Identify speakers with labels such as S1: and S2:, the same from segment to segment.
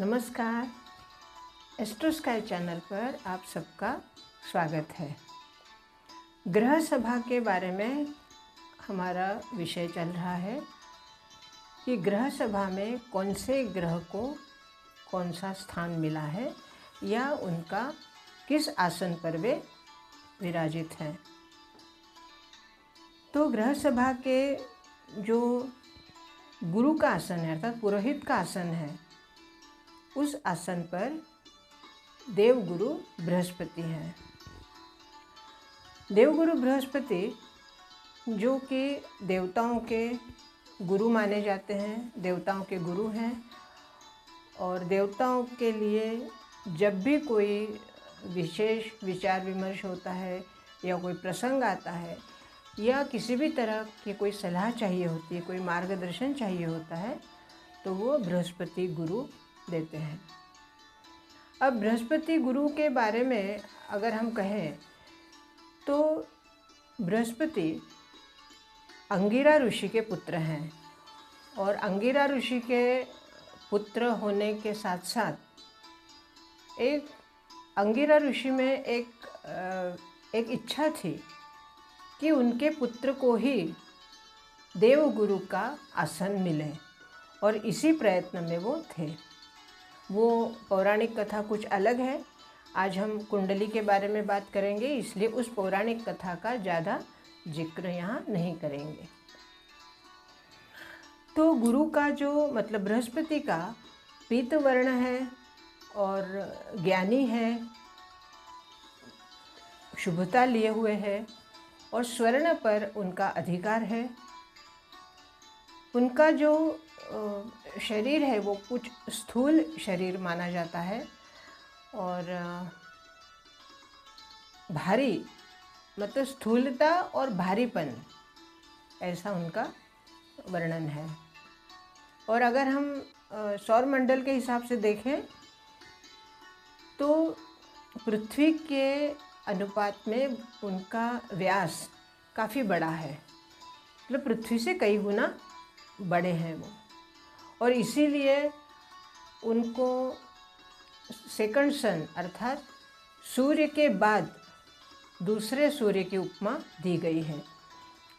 S1: नमस्कार। Astro sky channel पर आप सबका स्वागत है। ग्रह सभा के बारे में हमारा विषय चल रहा है कि ग्रह सभा में कौन से ग्रह को कौन सा स्थान मिला है या उनका किस आसन पर वे विराजित हैं। तो ग्रह सभा के जो गुरु का आसन है अर्थात पुरोहित का आसन है, उस आसन पर देवगुरु बृहस्पति हैं। देवगुरु बृहस्पति जो कि देवताओं के गुरु माने जाते हैं, देवताओं के गुरु हैं। और देवताओं के लिए जब भी कोई विशेष विचार विमर्श होता है या कोई प्रसंग आता है या किसी भी तरह की कोई सलाह चाहिए होती है, कोई मार्गदर्शन चाहिए होता है, तो वो बृहस्पति गुरु देते हैं। अब बृहस्पति गुरु के बारे में अगर हम कहें तो बृहस्पति अंगिरा ऋषि के पुत्र हैं और अंगिरा ऋषि के पुत्र होने के साथ साथ एक अंगिरा ऋषि में एक इच्छा थी कि उनके पुत्र को ही देवगुरु का आसन मिले और इसी प्रयत्न में वो थे। वो पौराणिक कथा कुछ अलग है। आज हम कुंडली के बारे में बात करेंगे, इसलिए उस पौराणिक कथा का ज़्यादा जिक्र यहाँ नहीं करेंगे। तो गुरु का जो मतलब बृहस्पति का पीत वर्ण है और ज्ञानी है, शुभता लिए हुए है और स्वर्ण पर उनका अधिकार है। उनका जो शरीर है वो कुछ स्थूल शरीर माना जाता है और भारी मतलब स्थूलता और भारीपन, ऐसा उनका वर्णन है। और अगर हम सौर मंडल के हिसाब से देखें तो पृथ्वी के अनुपात में उनका व्यास काफ़ी बड़ा है, मतलब पृथ्वी से कई गुना बड़े हैं वो। और इसीलिए उनको सेकंड सन अर्थात सूर्य के बाद दूसरे सूर्य की उपमा दी गई है।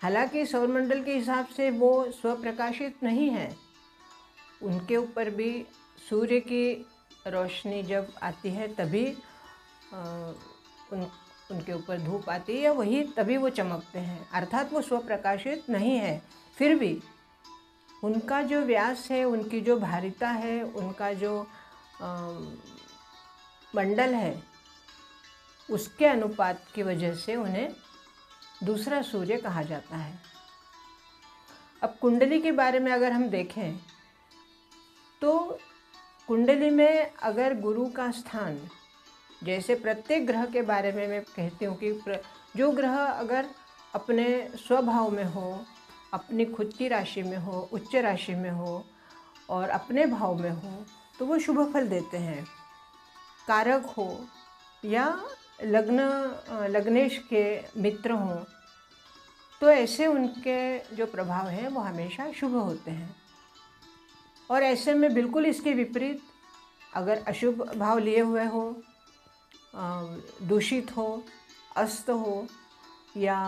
S1: हालांकि सौरमंडल के हिसाब से वो स्वप्रकाशित नहीं है, उनके ऊपर भी सूर्य की रोशनी जब आती है तभी उनके ऊपर धूप आती है या वही तभी वो चमकते हैं, अर्थात वो स्वप्रकाशित नहीं है। फिर भी उनका जो व्यास है, उनकी जो भारिता है, उनका जो मंडल है, उसके अनुपात की वजह से उन्हें दूसरा सूर्य कहा जाता है। अब कुंडली के बारे में अगर हम देखें तो कुंडली में अगर गुरु का स्थान, जैसे प्रत्येक ग्रह के बारे में मैं कहती हूँ कि जो ग्रह अगर अपने स्वभाव में हो, अपनी खुद की राशि में हो, उच्च राशि में हो और अपने भाव में हो, तो वो शुभ फल देते हैं। कारक हो या लग्नेश के मित्र हों, तो ऐसे उनके जो प्रभाव हैं वो हमेशा शुभ होते हैं। और ऐसे में बिल्कुल इसके विपरीत अगर अशुभ भाव लिए हुए हो, दूषित हो, अस्त हो या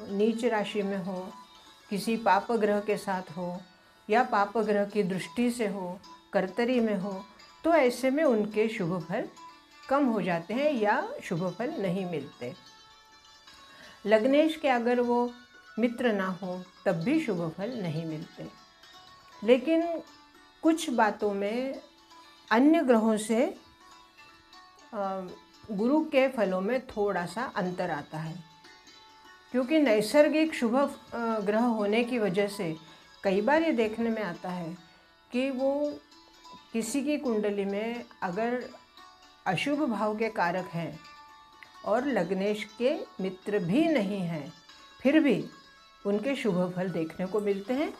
S1: नीच राशि में हो, किसी पाप ग्रह के साथ हो या पाप ग्रह की दृष्टि से हो, कर्तरी में हो, तो ऐसे में उनके शुभ फल कम हो जाते हैं या शुभ फल नहीं मिलते। लग्नेश के अगर वो मित्र ना हो तब भी शुभ फल नहीं मिलते। लेकिन कुछ बातों में अन्य ग्रहों से गुरु के फलों में थोड़ा सा अंतर आता है, क्योंकि नैसर्गिक शुभ ग्रह होने की वजह से कई बार ये देखने में आता है कि वो किसी की कुंडली में अगर अशुभ भाव के कारक हैं और लग्नेश के मित्र भी नहीं हैं, फिर भी उनके शुभ फल देखने को मिलते हैं,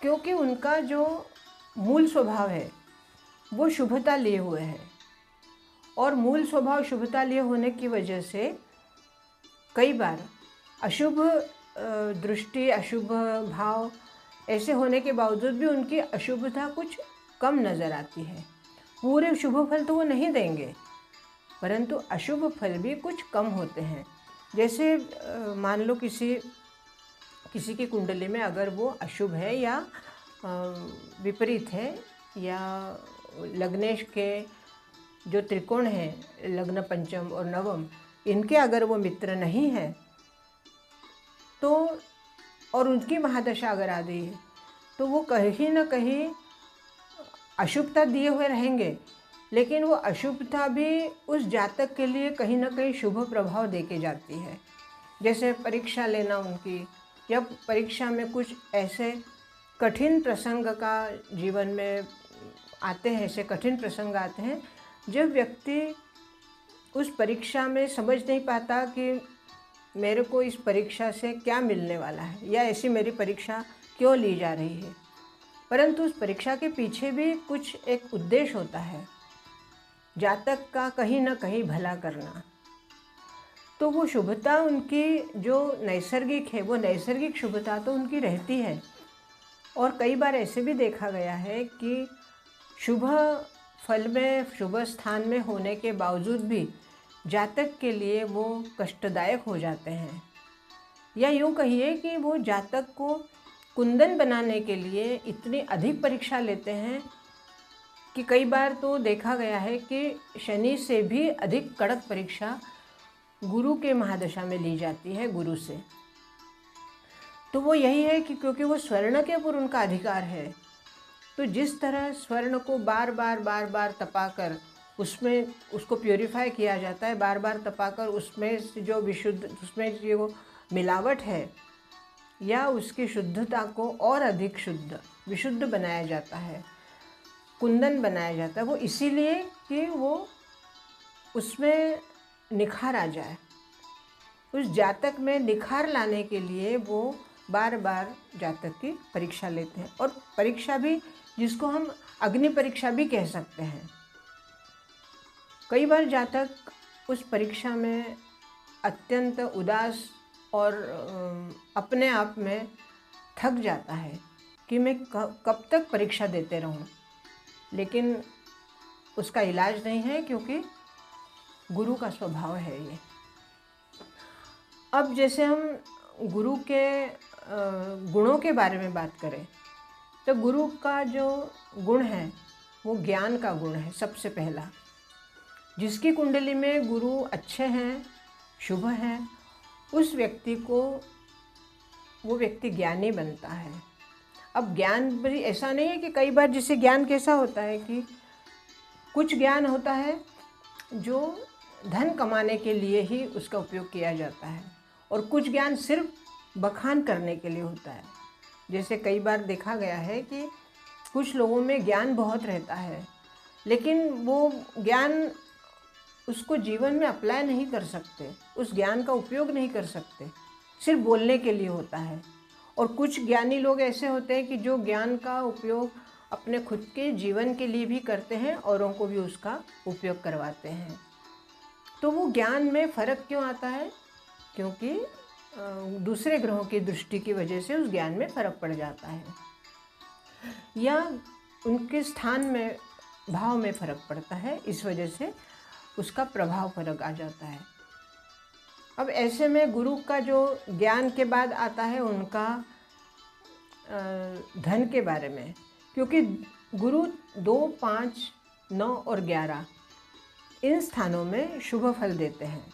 S1: क्योंकि उनका जो मूल स्वभाव है वो शुभता लिए हुए है। और मूल स्वभाव शुभता लिए होने की वजह से कई बार अशुभ दृष्टि, अशुभ भाव ऐसे होने के बावजूद भी उनकी अशुभता कुछ कम नज़र आती है। पूरे शुभ फल तो वो नहीं देंगे, परंतु अशुभ फल भी कुछ कम होते हैं। जैसे मान लो किसी की कुंडली में अगर वो अशुभ है या विपरीत है, या लग्नेश के जो त्रिकोण हैं, लग्न पंचम और नवम, इनके अगर वो मित्र नहीं है तो, और उनकी महादशा अगर आ गई है, तो वो कहीं ना कहीं अशुभता दिए हुए रहेंगे, लेकिन वो अशुभता भी उस जातक के लिए कहीं ना कहीं शुभ प्रभाव देके जाती है। जैसे परीक्षा लेना उनकी, या परीक्षा में कुछ ऐसे कठिन प्रसंग का जीवन में आते हैं, ऐसे कठिन प्रसंग आते हैं जब व्यक्ति उस परीक्षा में समझ नहीं पाता कि मेरे को इस परीक्षा से क्या मिलने वाला है, या ऐसी मेरी परीक्षा क्यों ली जा रही है, परंतु उस परीक्षा के पीछे भी कुछ एक उद्देश्य होता है, जातक का कहीं ना कहीं भला करना। तो वो शुभता उनकी जो नैसर्गिक है, वो नैसर्गिक शुभता तो उनकी रहती है। और कई बार ऐसे भी देखा गया है कि शुभ फल में, शुभ स्थान में होने के बावजूद भी जातक के लिए वो कष्टदायक हो जाते हैं, या यूँ कहिए कि वो जातक को कुंदन बनाने के लिए इतनी अधिक परीक्षा लेते हैं कि कई बार तो देखा गया है कि शनि से भी अधिक कड़क परीक्षा गुरु के महादशा में ली जाती है, गुरु से। तो वो यही है कि क्योंकि वो स्वर्ण के ऊपर उनका अधिकार है, तो जिस तरह स्वर्ण को बार बार तपाकर उसमें उसको प्योरीफाई किया जाता है, बार बार तपाकर उसमें से जो उसमें जो मिलावट है या उसकी शुद्धता को और अधिक विशुद्ध बनाया जाता है, कुंदन बनाया जाता है, वो इसीलिए कि वो उसमें निखार आ जाए। उस जातक में निखार लाने के लिए वो बार बार जातक की परीक्षा लेते हैं, और परीक्षा भी जिसको हम अग्नि परीक्षा भी कह सकते हैं। कई बार जातक उस परीक्षा में अत्यंत उदास और अपने आप में थक जाता है कि मैं कब तक परीक्षा देते रहूं, लेकिन उसका इलाज नहीं है, क्योंकि गुरु का स्वभाव है ये। अब जैसे हम गुरु के गुणों के बारे में बात करें, तो गुरु का जो गुण है वो ज्ञान का गुण है सबसे पहला। जिसकी कुंडली में गुरु अच्छे हैं, शुभ हैं, उस व्यक्ति को वो व्यक्ति ज्ञानी बनता है। अब ज्ञान भी ऐसा नहीं है कि कई बार जैसे ज्ञान कैसा होता है कि कुछ ज्ञान होता है जो धन कमाने के लिए ही उसका उपयोग किया जाता है, और कुछ ज्ञान सिर्फ बखान करने के लिए होता है। जैसे कई बार देखा गया है कि कुछ लोगों में ज्ञान बहुत रहता है, लेकिन वो ज्ञान उसको जीवन में अप्लाई नहीं कर सकते, उस ज्ञान का उपयोग नहीं कर सकते, सिर्फ बोलने के लिए होता है। और कुछ ज्ञानी लोग ऐसे होते हैं कि जो ज्ञान का उपयोग अपने खुद के जीवन के लिए भी करते हैं, औरों को भी उसका उपयोग करवाते हैं। तो वो ज्ञान में फ़र्क क्यों आता है? क्योंकि दूसरे ग्रहों की दृष्टि की वजह से उस ज्ञान में फ़र्क पड़ जाता है, या उनके स्थान में, भाव में फ़र्क पड़ता है, इस वजह से उसका प्रभाव फर्क आ जाता है। अब ऐसे में गुरु का जो ज्ञान के बाद आता है उनका धन के बारे में, क्योंकि गुरु 2, 5, 9 और 11 इन स्थानों में शुभ फल देते हैं।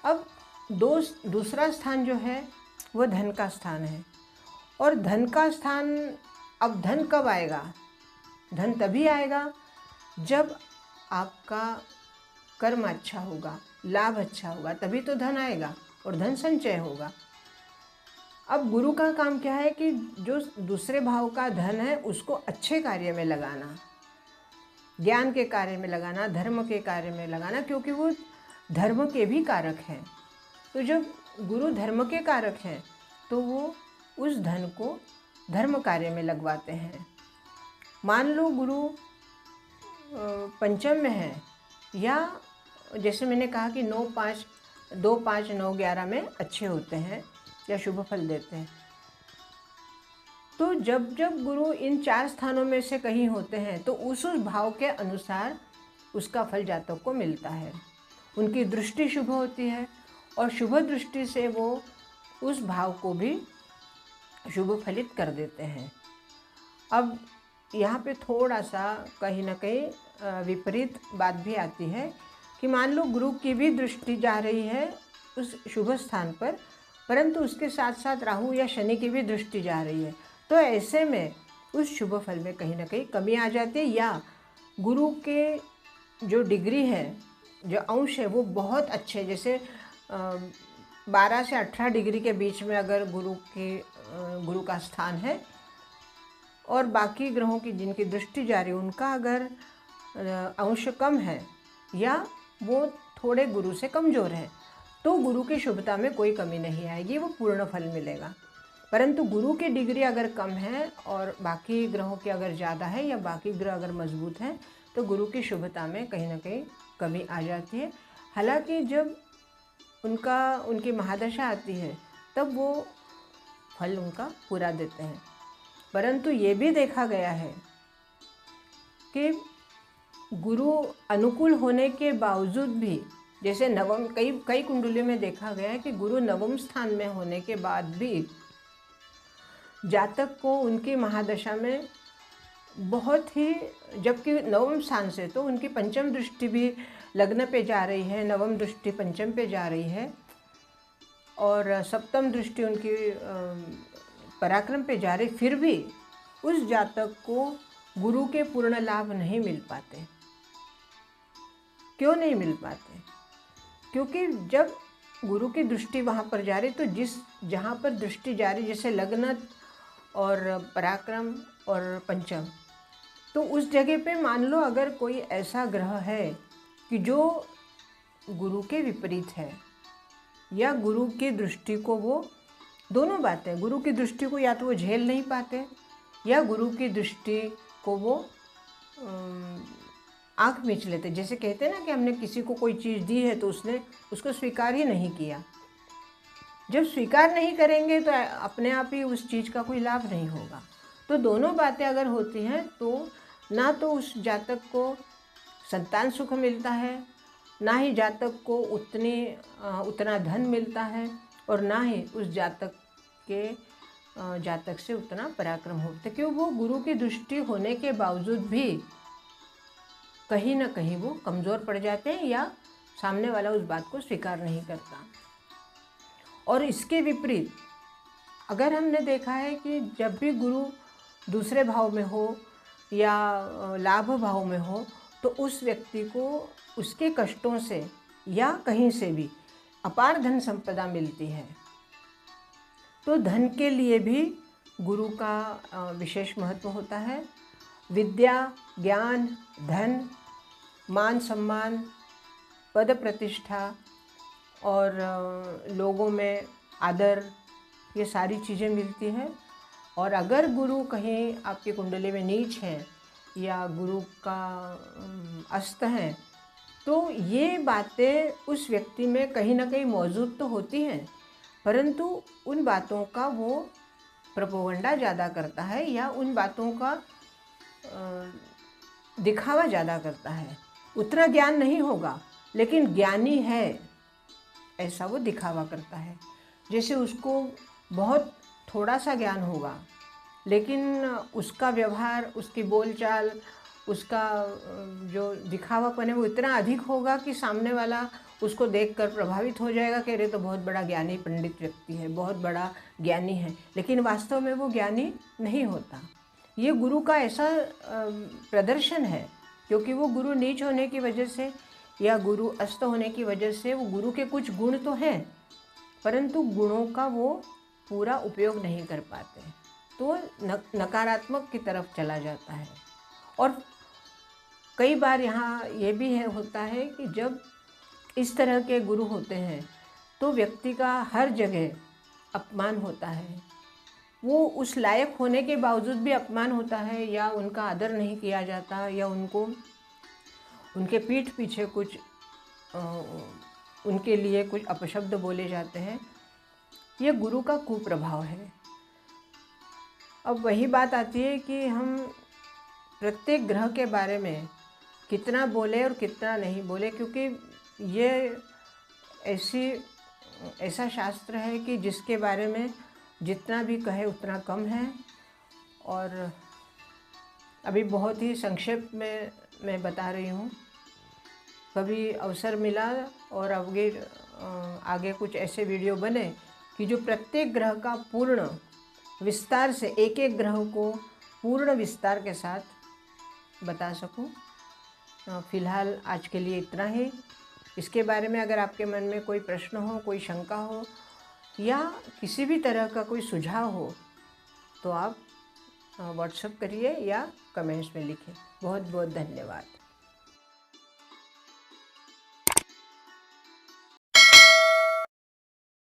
S1: अब दूसरा स्थान जो है वो धन का स्थान है, और धन का स्थान, अब धन कब आएगा? धन तभी आएगा जब आपका कर्म अच्छा होगा, लाभ अच्छा होगा, तभी तो धन आएगा और धन संचय होगा। अब गुरु का काम क्या है कि जो दूसरे भाव का धन है उसको अच्छे कार्य में लगाना, ज्ञान के कार्य में लगाना, धर्म के कार्य में लगाना, क्योंकि वो धर्म के भी कारक हैं। तो जब गुरु धर्म के कारक हैं तो वो उस धन को धर्म कार्य में लगवाते हैं। मान लो गुरु पंचम में है, या जैसे मैंने कहा कि 2, 5, 9, 11 में अच्छे होते हैं या शुभ फल देते हैं, तो जब जब गुरु इन 4 स्थानों में से कहीं होते हैं तो उस भाव के अनुसार उसका फल जातक को मिलता है। उनकी दृष्टि शुभ होती है और शुभ दृष्टि से वो उस भाव को भी शुभ फलित कर देते हैं। अब यहाँ पे थोड़ा सा कहीं ना कहीं विपरीत बात भी आती है कि मान लो गुरु की भी दृष्टि जा रही है उस शुभ स्थान पर, परंतु उसके साथ साथ राहु या शनि की भी दृष्टि जा रही है, तो ऐसे में उस शुभ फल में कहीं ना कहीं कमी आ जाती है, या गुरु के जो डिग्री है, जो अंश है, वो बहुत अच्छे, जैसे 12 से 18 डिग्री के बीच में अगर गुरु का स्थान है और बाकी ग्रहों की जिनकी दृष्टि जा रही है उनका अगर अंश कम है या वो थोड़े गुरु से कमज़ोर है, तो गुरु की शुभता में कोई कमी नहीं आएगी, वो पूर्ण फल मिलेगा। परंतु गुरु की डिग्री अगर कम है और बाकी ग्रहों की अगर ज़्यादा है या बाकी ग्रह अगर मजबूत हैं, तो गुरु की शुभता में कहीं ना कहीं कमी आ जाती है। हालांकि जब उनकी महादशा आती है तब वो फल उनका पूरा देते हैं, परंतु ये भी देखा गया है कि गुरु अनुकूल होने के बावजूद भी, जैसे नवम, कई कुंडलियों में देखा गया है कि गुरु नवम स्थान में होने के बाद भी जातक को उनकी महादशा में बहुत ही, जबकि नवम स्थान से तो उनकी पंचम दृष्टि भी लग्न पे जा रही है, नवम दृष्टि पंचम पे जा रही है और सप्तम दृष्टि उनकी पराक्रम पे जा रही, फिर भी उस जातक को गुरु के पूर्ण लाभ नहीं मिल पाते। क्यों नहीं मिल पाते? क्योंकि जब गुरु की दृष्टि वहाँ पर जा रही, तो जहाँ पर दृष्टि जा रही, जैसे लग्न और पराक्रम और पंचम, तो उस जगह पे मान लो अगर कोई ऐसा ग्रह है कि जो गुरु के विपरीत है या गुरु की दृष्टि को वो, दोनों बातें, गुरु की दृष्टि को या तो वो झेल नहीं पाते या गुरु की दृष्टि को वो आँख मीच लेते। जैसे कहते हैं ना कि हमने किसी को कोई चीज़ दी है तो उसने उसको स्वीकार ही नहीं किया। जब स्वीकार नहीं करेंगे तो अपने आप ही उस चीज़ का कोई लाभ नहीं होगा। तो दोनों बातें अगर होती हैं तो ना तो उस जातक को संतान सुख मिलता है, ना ही जातक को उतना धन मिलता है और ना ही उस जातक से उतना पराक्रम होता है, क्यों वो गुरु की दृष्टि होने के बावजूद भी कहीं ना कहीं वो कमज़ोर पड़ जाते हैं या सामने वाला उस बात को स्वीकार नहीं करता। और इसके विपरीत अगर हमने देखा है कि जब भी गुरु दूसरे भाव में हो या लाभ भाव में हो, तो उस व्यक्ति को उसके कष्टों से या कहीं से भी अपार धन संपदा मिलती है। तो धन के लिए भी गुरु का विशेष महत्व होता है। विद्या, ज्ञान, धन, मान सम्मान, पद प्रतिष्ठा और लोगों में आदर, ये सारी चीज़ें मिलती हैं। और अगर गुरु कहीं आपकी कुंडली में नीच हैं या गुरु का अस्त हैं, तो ये बातें उस व्यक्ति में कहीं ना कहीं मौजूद तो होती हैं, परंतु उन बातों का वो प्रोपोगंडा ज़्यादा करता है या उन बातों का दिखावा ज़्यादा करता है। उतना ज्ञान नहीं होगा लेकिन ज्ञानी है ऐसा वो दिखावा करता है। जैसे उसको बहुत थोड़ा सा ज्ञान होगा लेकिन उसका व्यवहार, उसकी बोलचाल, उसका जो दिखावापन है वो इतना अधिक होगा कि सामने वाला उसको देखकर प्रभावित हो जाएगा कि अरे तो बहुत बड़ा ज्ञानी पंडित व्यक्ति है, बहुत बड़ा ज्ञानी है, लेकिन वास्तव में वो ज्ञानी नहीं होता। ये गुरु का ऐसा प्रदर्शन है, क्योंकि वो गुरु नीच होने की वजह से या गुरु अस्त होने की वजह से वो गुरु के कुछ गुण तो हैं परंतु गुणों का वो पूरा उपयोग नहीं कर पाते, तो नकारात्मक की तरफ चला जाता है। और कई बार यहाँ ये भी होता है कि जब इस तरह के गुरु होते हैं तो व्यक्ति का हर जगह अपमान होता है। वो उस लायक होने के बावजूद भी अपमान होता है या उनका आदर नहीं किया जाता या उनको उनके पीठ पीछे कुछ उनके लिए कुछ अपशब्द बोले जाते हैं। ये गुरु का कुप्रभाव है। अब वही बात आती है कि हम प्रत्येक ग्रह के बारे में कितना बोले और कितना नहीं बोले, क्योंकि ये ऐसा शास्त्र है कि जिसके बारे में जितना भी कहे उतना कम है। और अभी बहुत ही संक्षेप में मैं बता रही हूँ। कभी अवसर मिला और आगे कुछ ऐसे वीडियो बने कि जो प्रत्येक ग्रह का पूर्ण विस्तार से, एक एक ग्रह को पूर्ण विस्तार के साथ बता सकूं। फ़िलहाल आज के लिए इतना ही। इसके बारे में अगर आपके मन में कोई प्रश्न हो, कोई शंका हो या किसी भी तरह का कोई सुझाव हो तो आप व्हाट्सएप करिए या कमेंट्स में लिखें। बहुत बहुत धन्यवाद।